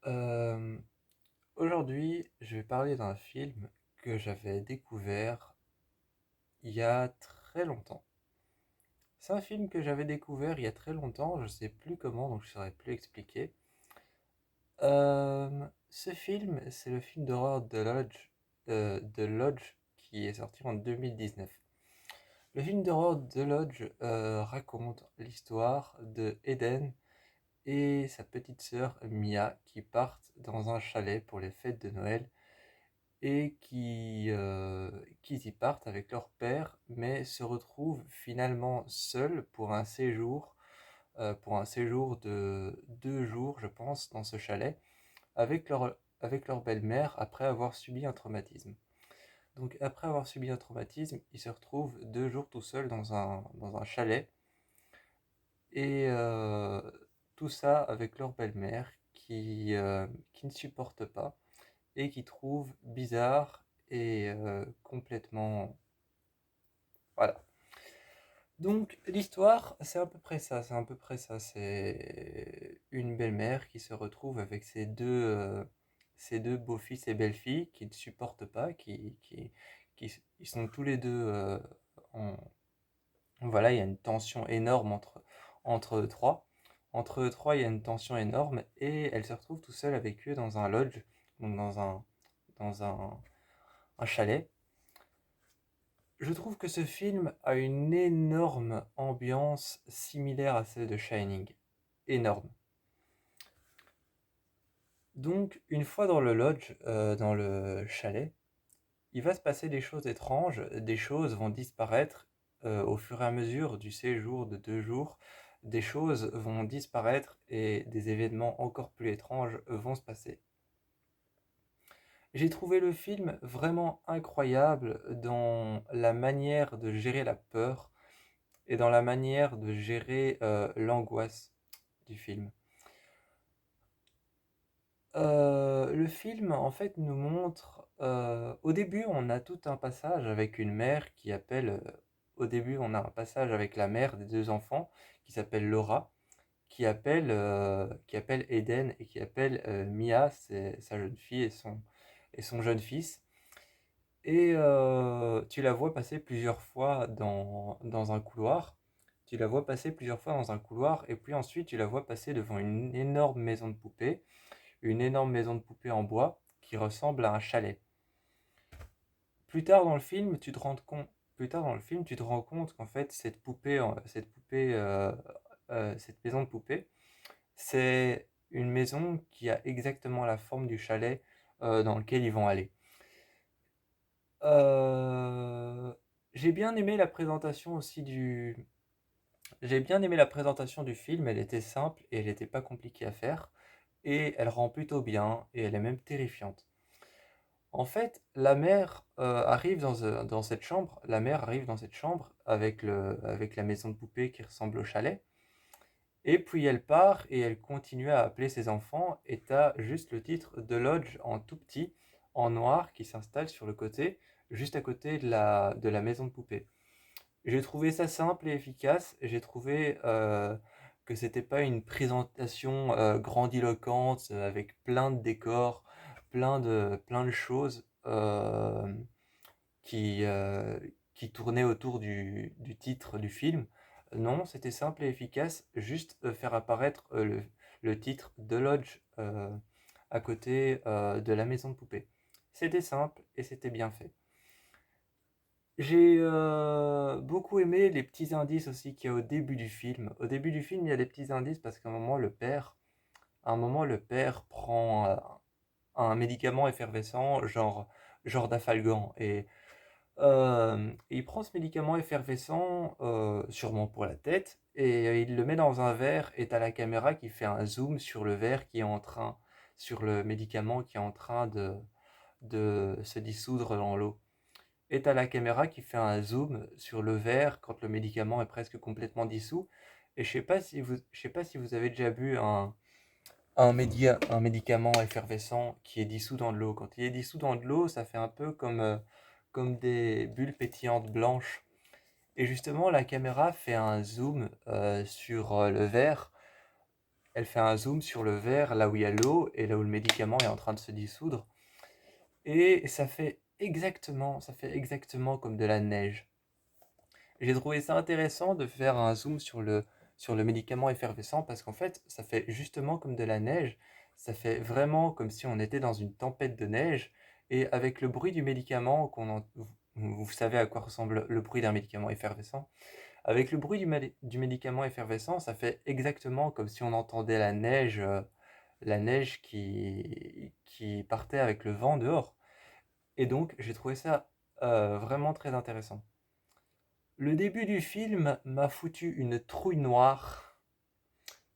Euh, Aujourd'hui, je vais parler d'un film que j'avais découvert il y a très longtemps. C'est un film que j'avais découvert il y a très longtemps, je sais plus comment, donc je saurais plus expliquer. Ce film, c'est le film d'horreur The Lodge, qui est sorti en 2019. Le film d'horreur The Lodge raconte l'histoire de Eden et sa petite sœur Mia qui partent dans un chalet pour les fêtes de Noël et qui y partent avec leur père, mais se retrouvent finalement seuls pour un séjour de 2 jours, je pense, dans ce chalet, avec leur belle-mère après avoir subi un traumatisme. Donc après avoir subi un traumatisme, ils se retrouvent 2 jours tout seuls dans un chalet, et tout ça avec leur belle-mère qui ne supporte pas et qui trouve bizarre et complètement... Voilà. Donc l'histoire, c'est à peu près ça, c'est à peu près ça. C'est une belle-mère qui se retrouve avec ses deux beaux-fils et belles-filles qui ne supportent pas, ils sont tous les deux en... Voilà, il y a une tension énorme entre eux trois. Entre eux trois, il y a une tension énorme et elle se retrouve tout seule avec eux dans un lodge, donc dans un chalet. Je trouve que ce film a une énorme ambiance similaire à celle de Shining. Énorme. Donc, une fois dans le lodge, dans le chalet, il va se passer des choses étranges, des choses vont disparaître au fur et à mesure du séjour de 2 jours. Des choses vont disparaître et des événements encore plus étranges vont se passer. J'ai trouvé le film vraiment incroyable dans la manière de gérer la peur et dans la manière de gérer l'angoisse du film. Le film, en fait, nous montre... au début, on a tout un passage avec une mère qui appelle... au début, on a un passage avec la mère des deux enfants qui s'appelle Laura, qui appelle Eden et qui appelle Mia, c'est sa jeune fille et son jeune fils. Et tu la vois passer plusieurs fois dans un couloir. Tu la vois passer plusieurs fois dans un couloir, et puis ensuite tu la vois passer devant une énorme maison de poupée, une énorme maison de poupée en bois qui ressemble à un chalet. Plus tard dans le film, tu te rends compte, plus tard dans le film, tu te rends compte qu'en fait cette maison de poupée, c'est une maison qui a exactement la forme du chalet dans lequel ils vont aller. Euh, j'ai bien aimé la présentation aussi du... J'ai bien aimé la présentation du film, elle était simple et elle n'était pas compliquée à faire. Et elle rend plutôt bien et elle est même terrifiante. En fait, la mère arrive dans cette chambre, la mère arrive dans cette chambre avec la maison de poupée qui ressemble au chalet. Et puis elle part et elle continue à appeler ses enfants et t'as juste le titre de Lodge en tout petit, en noir, qui s'installe sur le côté, juste à côté de la maison de poupée. J'ai trouvé ça simple et efficace. J'ai trouvé que c'était pas une présentation grandiloquente avec plein de décors, plein de choses qui, euh, qui tournaient autour du titre du film. Non, c'était simple et efficace. Juste faire apparaître le titre de Lodge à côté de la maison de poupée. C'était simple et c'était bien fait. J'ai beaucoup aimé les petits indices aussi qu'il y a au début du film. Au début du film, il y a des petits indices parce à un moment, le père prend un médicament effervescent, genre d'Afalgan. Et il prend ce médicament effervescent, sûrement pour la tête, et il le met dans un verre. Et t'as la caméra qui fait un zoom sur le verre sur le médicament qui est en train de se dissoudre dans l'eau. Et t'as la caméra qui fait un zoom sur le verre quand le médicament est presque complètement dissous. Et je sais pas si vous avez déjà bu un médicament effervescent qui est dissous dans de l'eau. Quand il est dissous dans de l'eau, ça fait un peu comme des bulles pétillantes blanches. Et justement, la caméra fait un zoom sur le verre elle fait un zoom sur le verre, là où il y a l'eau et là où le médicament est en train de se dissoudre. Et ça fait exactement comme de la neige. J'ai trouvé ça intéressant de faire un zoom sur le médicament effervescent parce qu'en fait, ça fait justement comme de la neige. Ça fait vraiment comme si on était dans une tempête de neige. Et avec le bruit du médicament, vous savez à quoi ressemble le bruit d'un médicament effervescent. Avec le bruit du médicament effervescent, ça fait exactement comme si on entendait la neige qui partait avec le vent dehors. Et donc, j'ai trouvé ça vraiment très intéressant. Le début du film m'a foutu une trouille noire.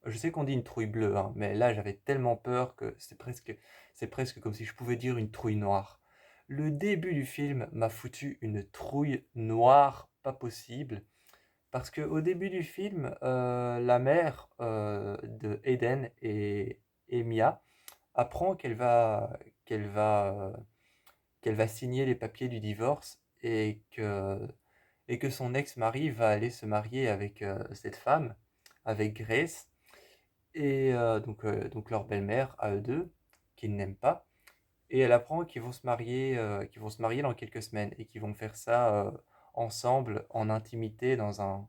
Je sais qu'on dit une trouille bleue, hein, mais là j'avais tellement peur que c'est presque comme si je pouvais dire une trouille noire. Le début du film m'a foutu une trouille noire pas possible, parce que au début du film, la mère de Eden et Mia apprend qu'elle va, euh, qu'elle va signer les papiers du divorce et que son ex-mari va aller se marier avec cette femme, avec Grace, et donc leur belle-mère à eux deux, qu'ils n'aiment pas. Et elle apprend qu'ils vont se marier dans quelques semaines et qu'ils vont faire ça ensemble, en intimité, dans un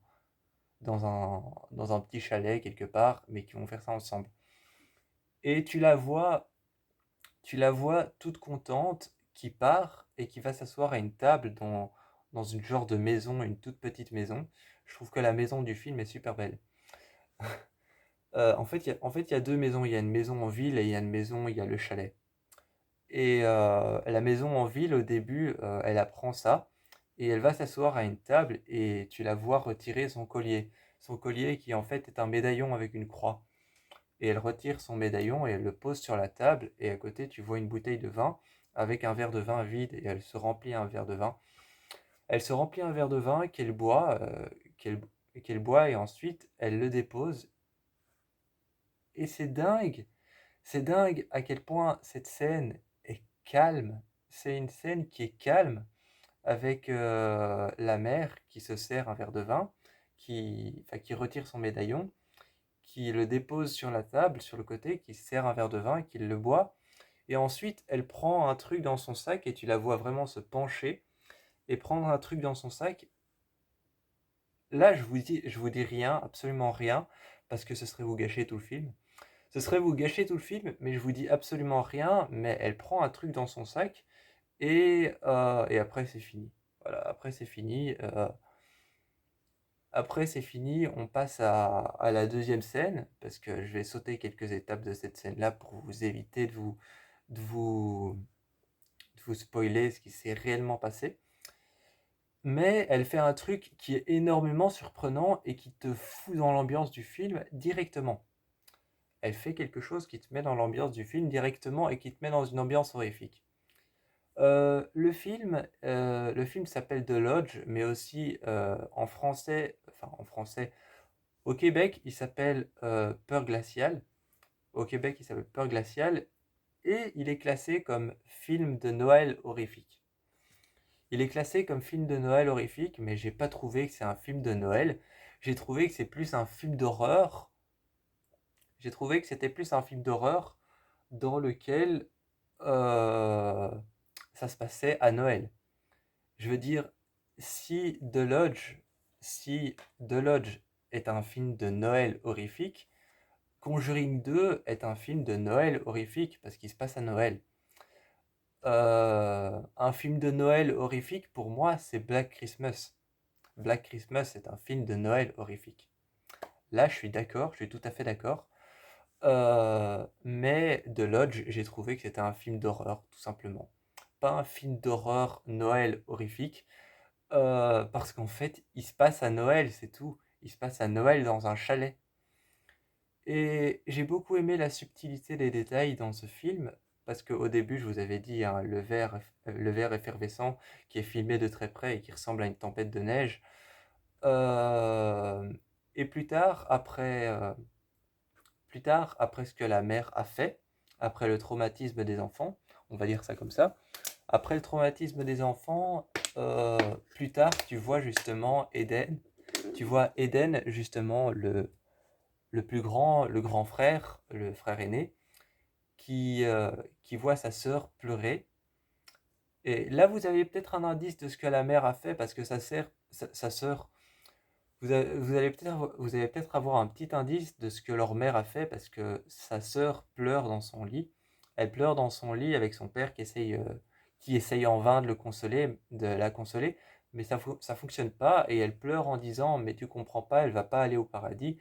petit chalet quelque part, mais qu'ils vont faire ça ensemble. Et tu la vois toute contente qui part et qui va s'asseoir à une table dans une genre de maison, une toute petite maison. Je trouve que la maison du film est super belle. En fait, il y a deux maisons. Il y a une maison en ville et il y a une maison, il y a le chalet. Et la maison en ville, au début, elle apprend ça et elle va s'asseoir à une table et tu la vois retirer son collier. Son collier qui en fait est un médaillon avec une croix. Et elle retire son médaillon et elle le pose sur la table et à côté tu vois une bouteille de vin avec un verre de vin vide et elle se remplit un verre de vin. Elle se remplit un verre de vin qu'elle qu'elle boit et ensuite elle le dépose et c'est dingue à quel point cette scène est calme. C'est une scène qui est calme avec la mère qui se sert un verre de vin, qui retire son médaillon, qui le dépose sur la table, sur le côté, qui sert un verre de vin, qui le boit. Et ensuite, elle prend un truc dans son sac et tu la vois vraiment se pencher et prendre un truc dans son sac. Là, je vous dis rien, absolument rien, parce que ce serait vous gâcher tout le film. Ce serait vous gâcher tout le film, mais je vous dis absolument rien. Mais elle prend un truc dans son sac et après c'est fini. Voilà, après c'est fini. Après c'est fini, on passe à la deuxième scène, parce que je vais sauter quelques étapes de cette scène-là pour vous éviter de vous, de vous spoiler ce qui s'est réellement passé. Mais elle fait un truc qui est énormément surprenant et qui te fout dans l'ambiance du film directement. Elle fait quelque chose qui te met dans l'ambiance du film directement et qui te met dans une ambiance horrifique. Le film s'appelle The Lodge, mais aussi en français, au Québec, il s'appelle Peur glaciale. Au Québec, il s'appelle Peur glaciale et il est classé comme film de Noël horrifique. Il est classé comme film de Noël horrifique, mais j'ai pas trouvé que c'est un film de Noël. J'ai trouvé que c'est plus un film d'horreur. J'ai trouvé que c'était plus un film d'horreur dans lequel euh, ça se passait à Noël. Je veux dire, si The Lodge, si The Lodge est un film de Noël horrifique, Conjuring 2 est un film de Noël horrifique parce qu'il se passe à Noël. Un film de Noël horrifique, pour moi, c'est Black Christmas. Black Christmas est un film de Noël horrifique. Là, je suis d'accord, je suis tout à fait d'accord. Mais The Lodge, j'ai trouvé que c'était un film d'horreur, tout simplement. Pas un film d'horreur Noël horrifique, parce qu'en fait, il se passe à Noël, c'est tout. Il se passe à Noël dans un chalet. Et j'ai beaucoup aimé la subtilité des détails dans ce film, parce qu'au début, je vous avais dit, hein, le verre effervescent qui est filmé de très près et qui ressemble à une tempête de neige. Euh, et plus tard, après ce que la mère a fait, après le traumatisme des enfants, on va dire ça comme ça, après le traumatisme des enfants, plus tard, tu vois justement Eden justement le grand frère, le frère aîné, qui, euh, qui voit sa sœur pleurer. Et là, vous avez peut-être un indice de ce que la mère a fait, parce que sa sœur, vous allez peut-être avoir un petit indice de ce que leur mère a fait, parce que sa sœur pleure dans son lit. Elle pleure dans son lit avec son père qui essaye en vain de la consoler, mais ça fonctionne pas, et elle pleure en disant, mais tu comprends pas, elle va pas aller au paradis.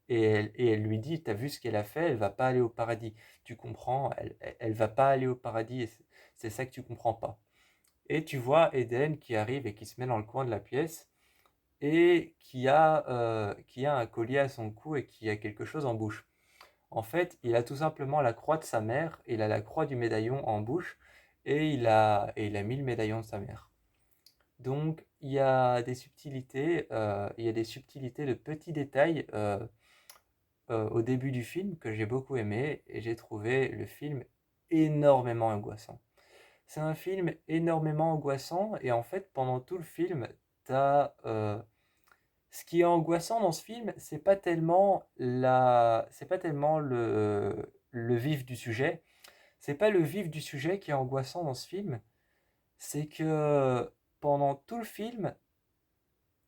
Et elle lui dit, t'as vu ce qu'elle a fait, elle va pas aller au paradis. Tu comprends, elle va pas aller au paradis, et c'est ça que tu comprends pas. Et tu vois Eden qui arrive et qui se met dans le coin de la pièce et qui a un collier à son cou et qui a quelque chose en bouche. En fait, il a tout simplement la croix de sa mère, il a la croix du médaillon en bouche et il a mis le médaillon de sa mère. Donc, il y a des subtilités de petits détails au début du film que j'ai beaucoup aimé et j'ai trouvé le film énormément angoissant. C'est un film énormément angoissant et en fait pendant tout le film, t'as ce qui est angoissant dans ce film, c'est pas tellement le vif du sujet. C'est pas le vif du sujet qui est angoissant dans ce film, c'est que pendant tout le film,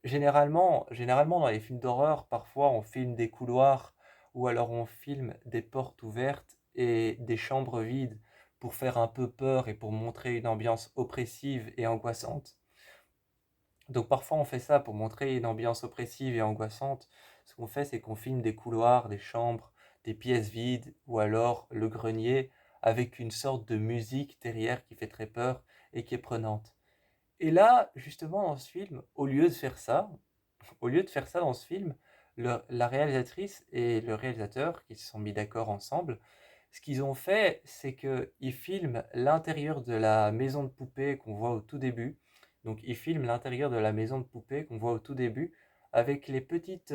généralement dans les films d'horreur, parfois on filme des couloirs ou alors on filme des portes ouvertes et des chambres vides pour faire un peu peur et pour montrer une ambiance oppressive et angoissante. Donc parfois on fait ça pour montrer une ambiance oppressive et angoissante. Ce qu'on fait, c'est qu'on filme des couloirs, des chambres, des pièces vides ou alors le grenier avec une sorte de musique derrière qui fait très peur et qui est prenante. Et là, justement, dans ce film, au lieu de faire ça dans ce film, la réalisatrice et le réalisateur, qui se sont mis d'accord ensemble, ce qu'ils ont fait, c'est qu'ils filment l'intérieur de la maison de poupée qu'on voit au tout début. Donc ils filment l'intérieur de la maison de poupée qu'on voit au tout début avec les petites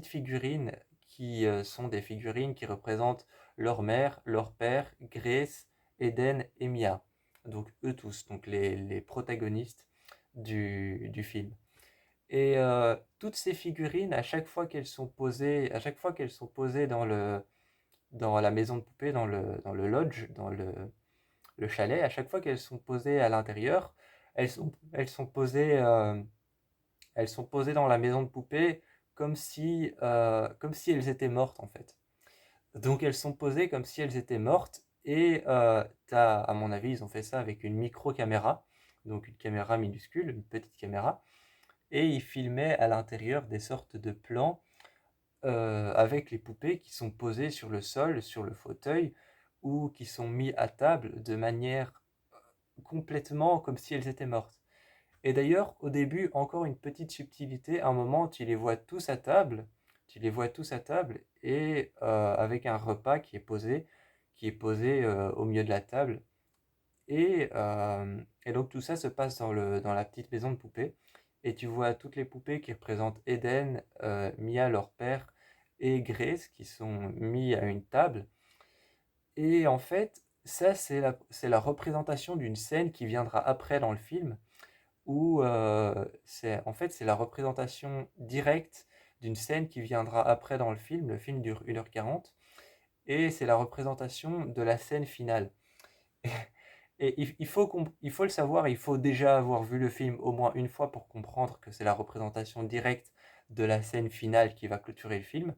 figurines qui sont des figurines qui représentent leur mère, leur père, Grace, Eden et Mia. Donc eux tous, donc les protagonistes du film. Et toutes ces figurines, à chaque fois qu'elles sont posées dans la maison de poupée, dans le lodge, le chalet, à chaque fois qu'elles sont posées à l'intérieur, elles sont posées dans la maison de poupée comme si elles étaient mortes en fait. Donc elles sont posées comme si elles étaient mortes et à mon avis, ils ont fait ça avec une micro-caméra, donc une caméra minuscule, une petite caméra, et ils filmaient à l'intérieur des sortes de plans avec les poupées qui sont posées sur le sol, sur le fauteuil, ou qui sont mis à table de manière complètement comme si elles étaient mortes. Et d'ailleurs, au début, encore une petite subtilité, à un moment, tu les vois tous à table, et avec un repas qui est posé au milieu de la table. Et donc tout ça se passe dans la petite maison de poupées. Et tu vois toutes les poupées qui représentent Eden, Mia, leur père, et Grace qui sont mis à une table. Et en fait, ça c'est la représentation d'une scène qui viendra après dans le film, où c'est la représentation directe d'une scène qui viendra après dans le film. Le film dure 1h40, et c'est la représentation de la scène finale. Et il faut le savoir, il faut déjà avoir vu le film au moins une fois pour comprendre que c'est la représentation directe de la scène finale qui va clôturer le film.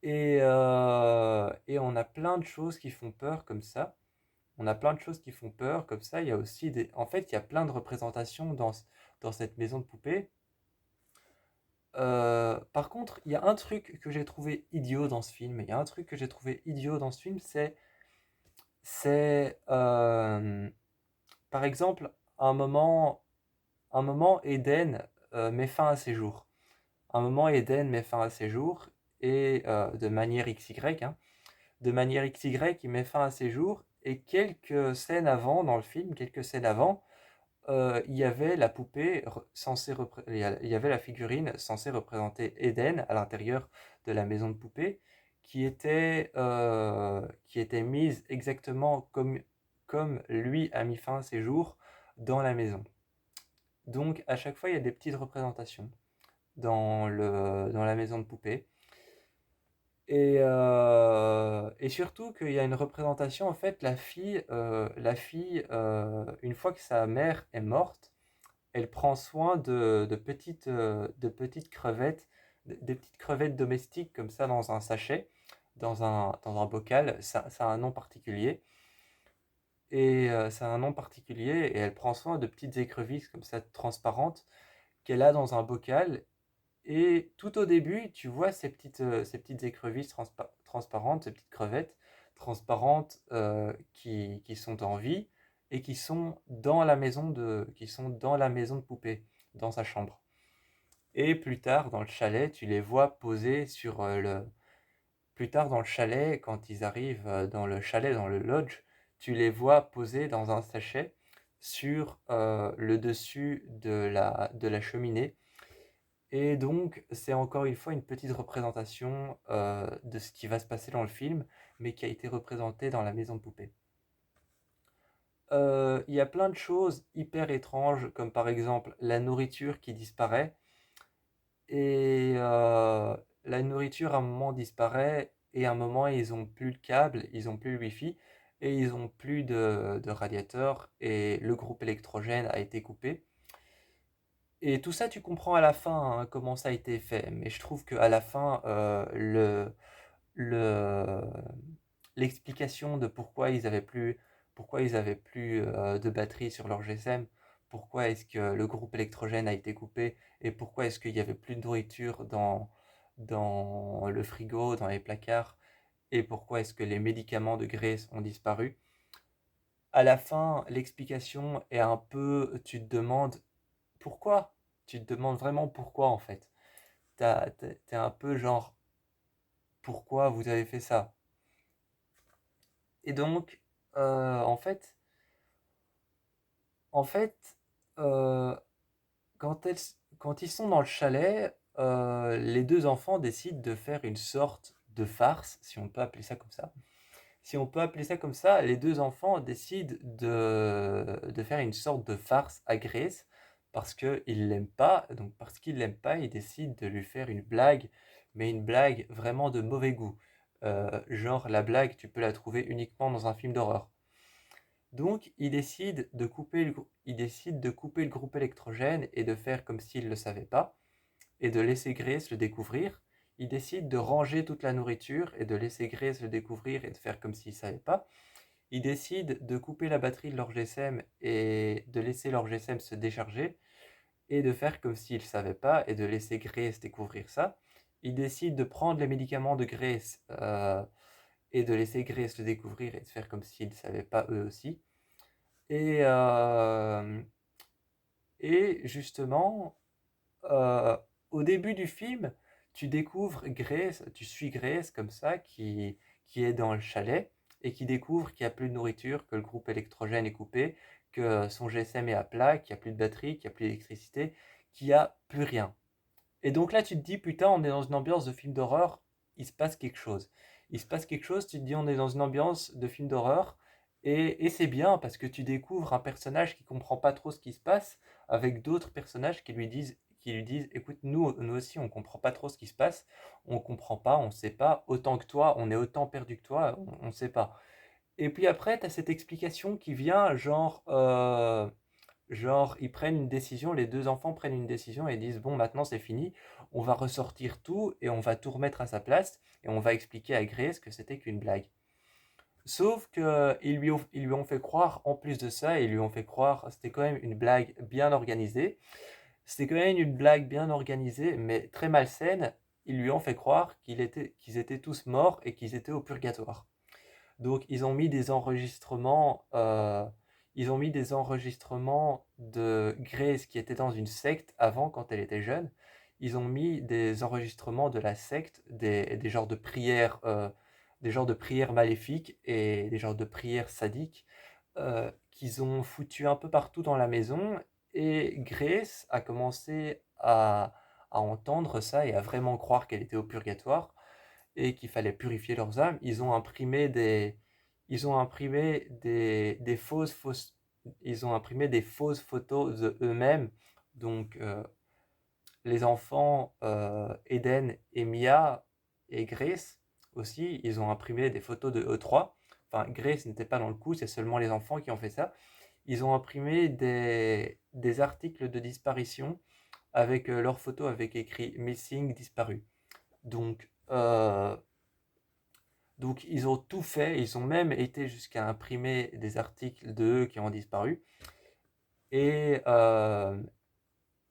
Et on a plein de choses qui font peur comme ça. On a plein de choses qui font peur comme ça. Il y a aussi en fait, il y a plein de représentations dans cette maison de poupée. Par contre, il y a un truc que j'ai trouvé idiot dans ce film. Il y a un truc que j'ai trouvé idiot dans ce film, c'est par exemple, un moment, Eden met fin à ses jours. Un moment, Eden met fin à ses jours, et de manière XY, hein, de manière XY, il met fin à ses jours, et quelques scènes avant, dans le film, quelques scènes avant, il y avait la poupée il y avait la figurine censée représenter Eden à l'intérieur de la maison de poupée, qui était mise exactement comme lui a mis fin à ses jours dans la maison. Donc à chaque fois, il y a des petites représentations dans la maison de poupée. Et surtout qu'il y a une représentation, en fait, une fois que sa mère est morte, elle prend soin de petites crevettes, des petites crevettes domestiques comme ça dans un sachet, dans un bocal. Ça a un nom particulier. Ça a un nom particulier et elle prend soin de petites écrevisses comme ça transparentes qu'elle a dans un bocal. Et tout au début, tu vois ces petites écrevisses transparentes, ces petites crevettes transparentes qui sont en vie et qui sont dans la maison de poupée, dans sa chambre. Et plus tard, dans le chalet, tu les vois poser sur plus tard dans le chalet, quand ils arrivent dans le chalet, dans le lodge, tu les vois poser dans un sachet sur le dessus de la cheminée. Et donc, c'est encore une fois une petite représentation de ce qui va se passer dans le film, mais qui a été représenté dans la maison de poupée. Il y a plein de choses hyper étranges, comme par exemple la nourriture qui disparaît. Et la nourriture, à un moment, disparaît, et à un moment, ils ont plus le câble, ils ont plus le Wi-Fi, et ils ont plus de radiateur, et le groupe électrogène a été coupé. Et tout ça, tu comprends à la fin hein, comment ça a été fait. Mais je trouve qu'à la fin, le, l'explication de pourquoi ils avaient plus de batterie sur leur GSM, pourquoi est-ce que le groupe électrogène a été coupé et pourquoi est-ce qu'il y avait plus de nourriture dans le frigo, dans les placards et pourquoi est-ce que les médicaments de Grace ont disparu. À la fin, l'explication est un peu, tu te demandes pourquoi? Tu te demandes vraiment pourquoi en fait. T'es un peu genre, pourquoi vous avez fait ça? Et donc, euh, en fait, en fait, euh, quand, quand ils sont dans le chalet, les deux enfants décident de faire une sorte de farce, si on peut appeler ça comme ça. Si on peut appeler ça comme ça, les deux enfants décident de faire une sorte de farce à Grace parce qu'ils l'aiment pas. Donc parce qu'ils l'aiment pas, ils décident de lui faire une blague, mais une blague vraiment de mauvais goût. Genre la blague, tu peux la trouver uniquement dans un film d'horreur. Donc ils décident de couper le groupe électrogène et de faire comme s'ils ne le savaient pas et de laisser Grace le découvrir. Ils décident de ranger toute la nourriture et de laisser Grace le découvrir et de faire comme s'ils ne savaient pas. Ils décident de couper la batterie de leur GSM et de laisser leur GSM se décharger et de faire comme s'ils ne savaient pas et de laisser Grace découvrir ça. Ils décident de prendre les médicaments de Grace et de laisser Grace le découvrir et de faire comme s'ils ne savaient pas eux aussi. Et, euh, et justement, euh, au début du film, tu découvres Grace, tu suis Grace comme ça, qui est dans le chalet et qui découvre qu'il n'y a plus de nourriture, que le groupe électrogène est coupé, que son GSM est à plat, qu'il n'y a plus de batterie, qu'il n'y a plus d'électricité, qu'il n'y a plus rien. Et donc là, tu te dis, putain, on est dans une ambiance de film d'horreur, il se passe quelque chose. Il se passe quelque chose, tu te dis, on est dans une ambiance de film d'horreur, et c'est bien parce que tu découvres un personnage qui comprend pas trop ce qui se passe, avec d'autres personnages qui lui disent, écoute, nous aussi, on comprend pas trop ce qui se passe, on comprend pas, on sait pas, autant que toi, on est autant perdu que toi, on sait pas. Et puis après, tu as cette explication qui vient, genre, ils prennent une décision, les deux enfants prennent une décision et disent, bon, maintenant c'est fini, on va ressortir tout et on va tout remettre à sa place et on va expliquer à Grace que c'était qu'une blague. Sauf que ils lui ont fait croire, en plus de ça, ils lui ont fait croire, c'était quand même une blague bien organisée, c'était quand même une blague bien organisée, mais très malsaine, ils lui ont fait croire qu'ils étaient tous morts et qu'ils étaient au purgatoire. Donc ils ont mis des enregistrements de Grace qui était dans une secte avant quand elle était jeune. Ils ont mis des enregistrements de la secte, des genres de prières, des genres de prières maléfiques et des genres de prières sadiques qu'ils ont foutu un peu partout dans la maison. Et Grace a commencé à entendre ça et à vraiment croire qu'elle était au purgatoire et qu'il fallait purifier leurs âmes, ils ont imprimé des fausses photos de eux-mêmes. Donc les enfants Eden et Mia et Grace aussi, ils ont imprimé des photos de E3. Enfin, Grace n'était pas dans le coup, c'est seulement les enfants qui ont fait ça. Ils ont imprimé des articles de disparition avec leurs photos avec écrit Missing, disparu. Donc, euh, donc ils ont tout fait, ils ont même été jusqu'à imprimer des articles d'eux qui ont disparu. Et, euh,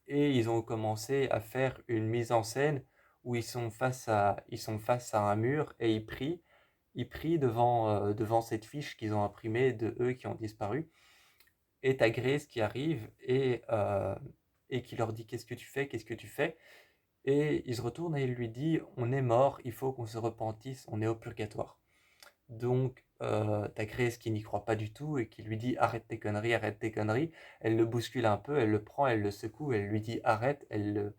et ils ont commencé à faire une mise en scène où ils sont face à un mur et ils prient devant cette fiche qu'ils ont imprimée de eux qui ont disparu. Et t'as Grace qui arrive et qui leur dit qu'est-ce que tu fais, qu'est-ce que tu fais. Et il se retourne et il lui dit on est mort, il faut qu'on se repentisse, on est au purgatoire. Donc, t'as Grace qui n'y croit pas du tout et qui lui dit arrête tes conneries, arrête tes conneries. Elle le bouscule un peu, elle le prend, elle le secoue, elle lui dit arrête, elle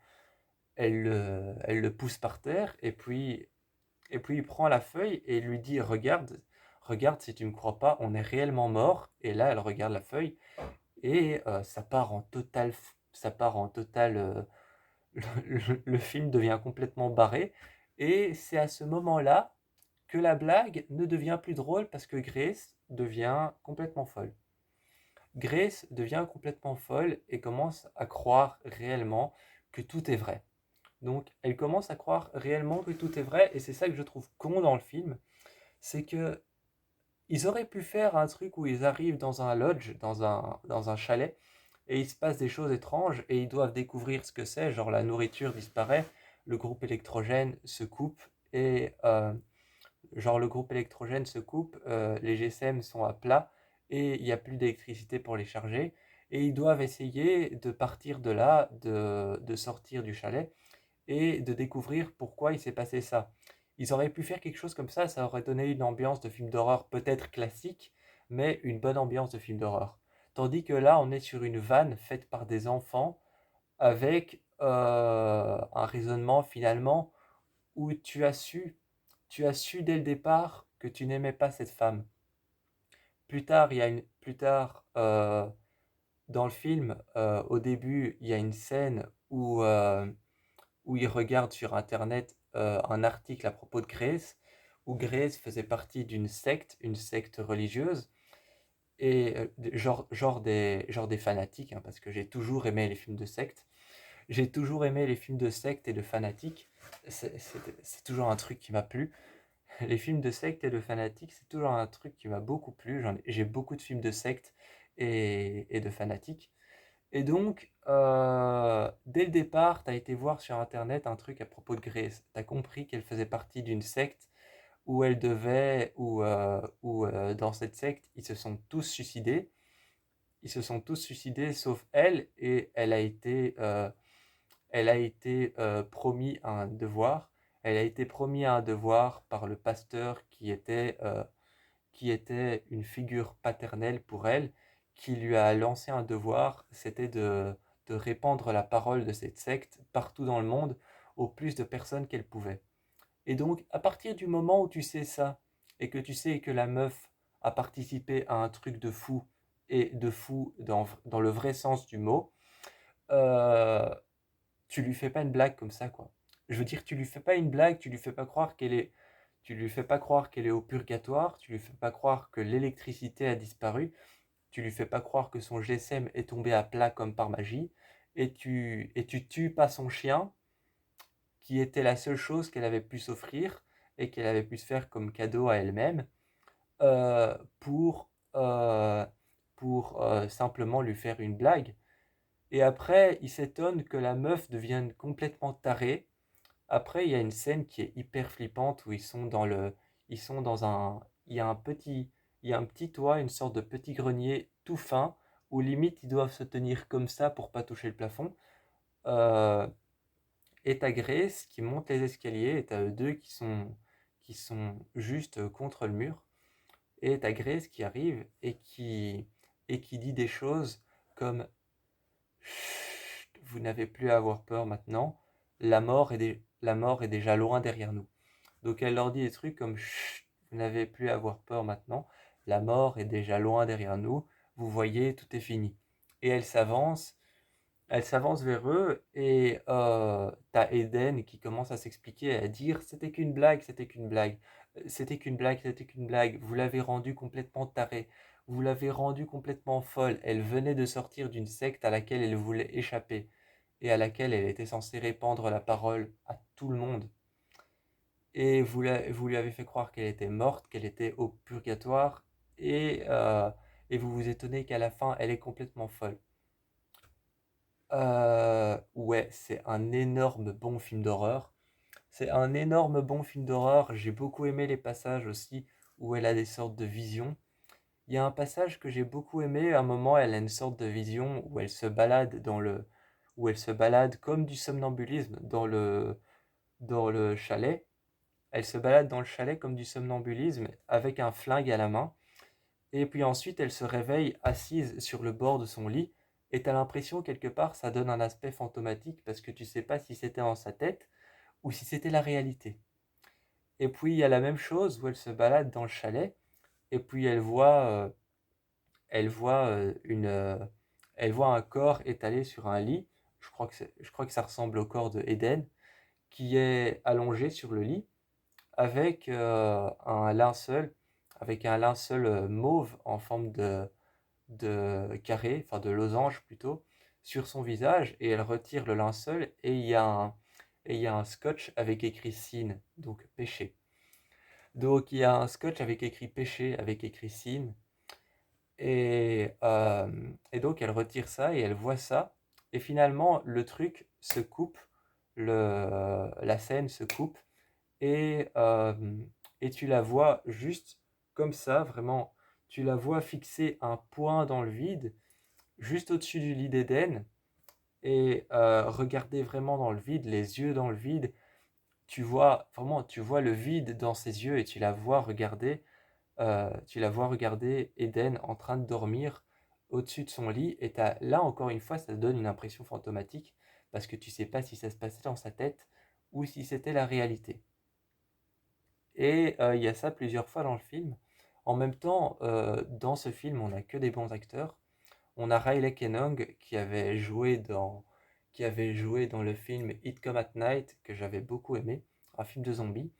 le pousse par terre et puis il prend la feuille et il lui dit regarde, regarde si tu me crois pas, on est réellement mort. Et là, elle regarde la feuille et ça part en total. Le film devient complètement barré et c'est à ce moment-là que la blague ne devient plus drôle parce que Grace devient complètement folle. Grace devient complètement folle et commence à croire réellement que tout est vrai. Donc elle commence à croire réellement que tout est vrai et c'est ça que je trouve con dans le film, c'est que ils auraient pu faire un truc où ils arrivent dans un lodge, dans un chalet, et il se passe des choses étranges et ils doivent découvrir ce que c'est, genre la nourriture disparaît, le groupe électrogène se coupe et genre le groupe électrogène se coupe, les GSM sont à plat et il n'y a plus d'électricité pour les charger. Et ils doivent essayer de partir de là, de sortir du chalet et de découvrir pourquoi il s'est passé ça. Ils auraient pu faire quelque chose comme ça aurait donné une ambiance de film d'horreur peut-être classique, mais une bonne ambiance de film d'horreur. Tandis que là, on est sur une vanne faite par des enfants avec un raisonnement finalement où tu as su dès le départ que tu n'aimais pas cette femme. Plus tard dans le film, au début, il y a une scène où il regarde sur internet un article à propos de Grace, où Grace faisait partie d'une secte, une secte religieuse, et genre des fanatiques, hein, parce que j'ai toujours aimé les films de secte. J'ai toujours aimé les films de secte et de fanatiques. C'est toujours un truc qui m'a plu. Les films de secte et de fanatiques, c'est toujours un truc qui m'a beaucoup plu. J'ai beaucoup de films de secte et de fanatiques. Et donc, dès le départ, tu as été voir sur Internet un truc à propos de Grace. Tu as compris qu'elle faisait partie d'une secte où elle devait, où dans cette secte, ils se sont tous suicidés. Ils se sont tous suicidés sauf elle, et elle a été promis un devoir. Elle a été promis un devoir par le pasteur qui était une figure paternelle pour elle, qui lui a lancé un devoir, c'était de répandre la parole de cette secte partout dans le monde au plus de personnes qu'elle pouvait. Et donc, à partir du moment où tu sais ça, et que tu sais que la meuf a participé à un truc de fou, et de fou dans le vrai sens du mot, euh, tu lui fais pas une blague comme ça, quoi. Je veux dire, tu lui fais pas une blague, tu lui fais pas croire qu'elle est au purgatoire, tu lui fais pas croire que l'électricité a disparu, tu lui fais pas croire que son GSM est tombé à plat comme par magie, et tu tues pas son chien, qui était la seule chose qu'elle avait pu s'offrir et qu'elle avait pu se faire comme cadeau à elle-même, euh, pour, euh, simplement lui faire une blague. Et après, il s'étonne que la meuf devienne complètement tarée. Après, il y a une scène qui est hyper flippante où ils sont dans un, il y a un petit toit, une sorte de petit grenier tout fin où limite ils doivent se tenir comme ça pour pas toucher le plafond. Euh, et t'as Grace qui monte les escaliers et t'as eux deux qui sont juste contre le mur. Et t'as Grace qui arrive et qui dit des choses comme chut, vous n'avez plus à avoir peur maintenant, la mort est déjà loin derrière nous. Donc elle leur dit des trucs comme chut, vous n'avez plus à avoir peur maintenant, la mort est déjà loin derrière nous, vous voyez, tout est fini. Et elle s'avance Elle s'avance vers eux et t'as Eden qui commence à s'expliquer, à dire c'était qu'une blague, c'était qu'une blague, c'était qu'une blague, c'était qu'une blague. Vous l'avez rendue complètement tarée, vous l'avez rendue complètement folle. Elle venait de sortir d'une secte à laquelle elle voulait échapper et à laquelle elle était censée répandre la parole à tout le monde. Et vous lui avez fait croire qu'elle était morte, qu'elle était au purgatoire et, euh, et vous vous étonnez qu'à la fin elle est complètement folle. Ouais, c'est un énorme bon film d'horreur. C'est un énorme bon film d'horreur. J'ai beaucoup aimé les passages aussi où elle a des sortes de visions. Il y a un passage que j'ai beaucoup aimé. À un moment, elle a une sorte de vision où elle se balade où elle se balade comme du somnambulisme dans le chalet. Elle se balade dans le chalet comme du somnambulisme avec un flingue à la main. Et puis ensuite, elle se réveille assise sur le bord de son lit. Et t'as l'impression, quelque part, ça donne un aspect fantomatique parce que tu sais pas si c'était dans sa tête ou si c'était la réalité. Et puis, il y a la même chose où elle se balade dans le chalet. Et puis, elle voit, elle voit un corps étalé sur un lit. Je crois que ça ressemble au corps de Eden, qui est allongé sur le lit avec un linceul mauve en forme de carré, enfin de losange plutôt, sur son visage et elle retire le linceul et il y a un scotch avec écrit sin, donc péché. Donc il y a un scotch avec écrit péché, avec écrit sin et donc elle retire ça et elle voit ça et finalement le truc se coupe, la scène se coupe et, euh, et tu la vois juste comme ça, vraiment, tu la vois fixer un point dans le vide juste au-dessus du lit d'Éden et regarder vraiment dans le vide, les yeux dans le vide. Tu vois vraiment, tu vois le vide dans ses yeux et tu la vois regarder Eden en train de dormir au-dessus de son lit. Et là encore une fois, ça donne une impression fantomatique parce que tu sais pas si ça se passait dans sa tête ou si c'était la réalité. Et il y a ça plusieurs fois dans le film. En même temps, dans ce film, on n'a que des bons acteurs. On a Riley Keough qui avait joué dans le film It Come at Night, que j'avais beaucoup aimé, un film de zombies.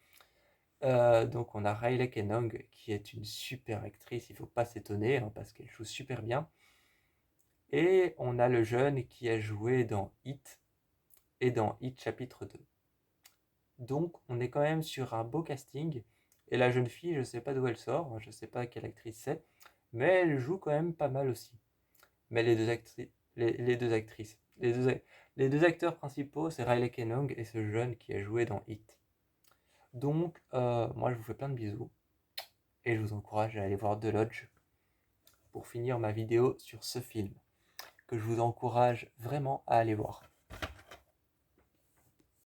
Donc on a Riley Keough qui est une super actrice, il faut pas s'étonner hein, parce qu'elle joue super bien. Et on a le jeune qui a joué dans It et dans It chapitre 2. Donc on est quand même sur un beau casting. Et la jeune fille, je sais pas d'où elle sort, je sais pas quelle actrice c'est, mais elle joue quand même pas mal aussi. Mais les deux actrices, les deux acteurs principaux, c'est Riley Keough et ce jeune qui a joué dans It. Donc, moi, je vous fais plein de bisous et je vous encourage à aller voir The Lodge pour finir ma vidéo sur ce film que je vous encourage vraiment à aller voir.